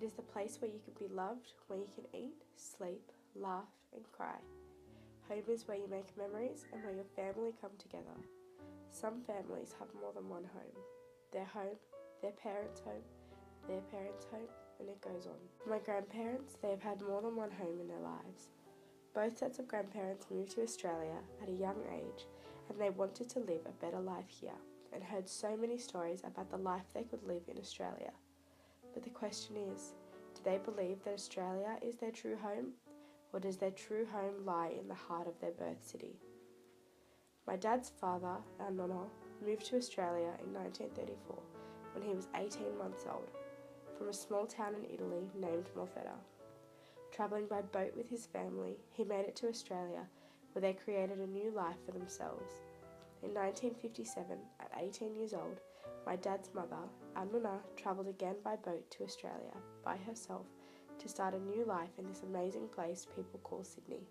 It is the place where you can be loved, where you can eat, sleep, laugh and cry. Home is where you make memories and where your family come together. Some families have more than one home. Their home, their parents' home, their parents' home, and it goes on. For my grandparents, they have had more than one home in their lives. Both sets of grandparents moved to Australia at a young age, and they wanted to live a better life here, and heard so many stories about the life they could live in Australia. But the question is, do they believe that Australia is their true home, or does their true home lie in the heart of their birth city? My dad's father, our nonna, moved to Australia in 1934 when he was 18 months old, from a small town in Italy named Molfetta. Travelling by boat with his family, he made it to Australia, where they created a new life for themselves. In 1957, at 18 years old, my dad's mother, our nonna, travelled again by boat to Australia by herself to start a new life in this amazing place people call Sydney.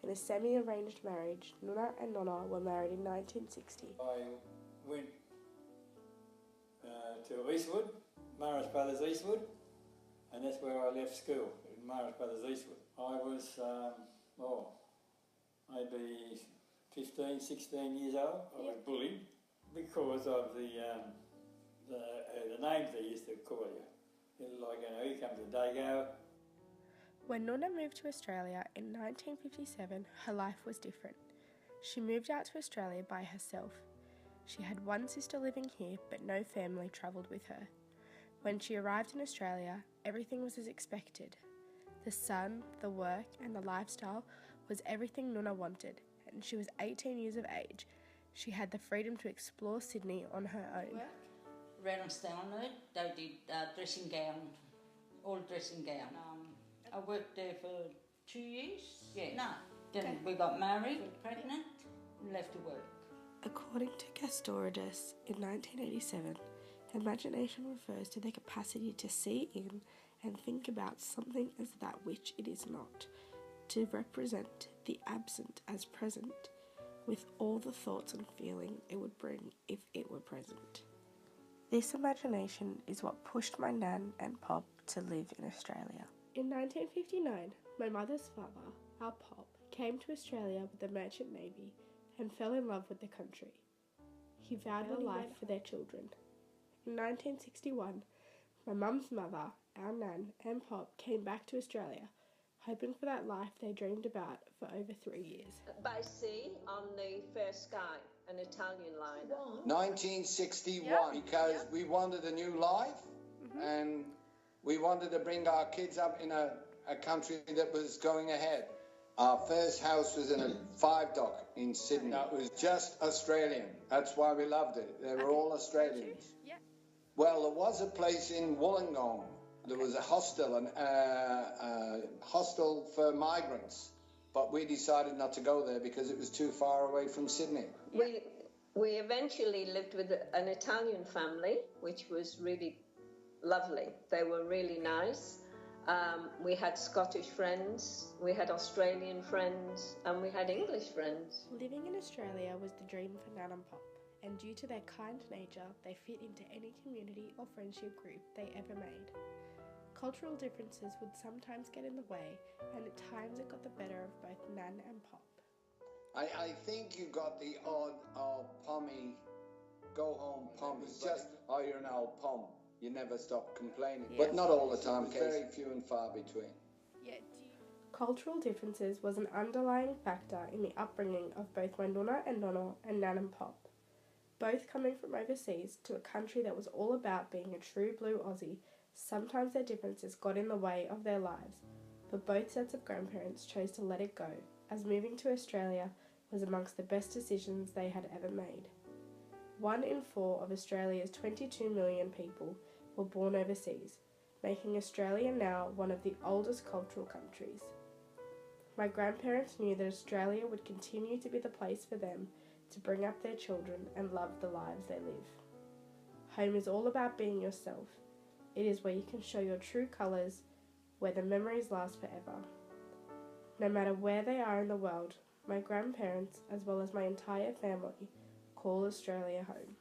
In a semi-arranged marriage, Nonna and Nonna were married in 1960. I went to Eastwood, Morris Brothers Eastwood, and that's where I left school, in Morris Brothers Eastwood. I was, maybe 15, 16 years old. I was bullied because of the names they used to call you. Like, here comes a Dago. When Nonna moved to Australia in 1957, her life was different. She moved out to Australia by herself. She had one sister living here, but no family travelled with her. When she arrived in Australia, everything was as expected. The sun, the work and the lifestyle was everything Nonna wanted, and she was 18 years of age. She had the freedom to explore Sydney on her own. Reynolds-Downard, they did dressing gown, all dressing gown. I worked there for 2 years. Yeah. No. Then we got married, pregnant, and left to work. According to Castoridis in 1987, imagination refers to the capacity to see in and think about something as that which it is not, to represent the absent as present, with all the thoughts and feeling it would bring if it were present. This imagination is what pushed my nan and pop to live in Australia. In 1959, my mother's father, our pop, came to Australia with the Merchant Navy and fell in love with the country. He vowed a life for their children. In 1961, my mum's mother, our nan and pop came back to Australia, hoping for that life they dreamed about for over 3 years. By sea on the First Sky, an Italian liner. 1961, because we wanted a new life and we wanted to bring our kids up in a country that was going ahead. Our first house was in a 5-dock in Sydney. That was just Australian. That's why we loved it. They were all Australians. Yeah. Well, there was a place in Wollongong. There was a hostel, hostel for migrants, but we decided not to go there because it was too far away from Sydney. We eventually lived with an Italian family, which was really lovely. They were really nice. We had Scottish friends, we had Australian friends, and we had English friends. Living in Australia was the dream for Nan and Pop, and due to their kind nature, they fit into any community or friendship group they ever made. Cultural differences would sometimes get in the way, and at times it got the better of both Nan and Pop. I think you got the odd pommy, go home pommy. It's just, you're an old pom. You never stop complaining. Yeah. But not all the time, very few and far between. Cultural differences was an underlying factor in the upbringing of both my Nonna and Nonna and Nan and Pop. Both coming from overseas to a country that was all about being a true blue Aussie, sometimes their differences got in the way of their lives, but both sets of grandparents chose to let it go, as moving to Australia was amongst the best decisions they had ever made. 1 in 4 of Australia's 22 million people were born overseas, making Australia now one of the oldest cultural countries. My grandparents knew that Australia would continue to be the place for them to bring up their children and love the lives they live. Home is all about being yourself. It is where you can show your true colours, where the memories last forever. No matter where they are in the world, my grandparents, as well as my entire family, call Australia home.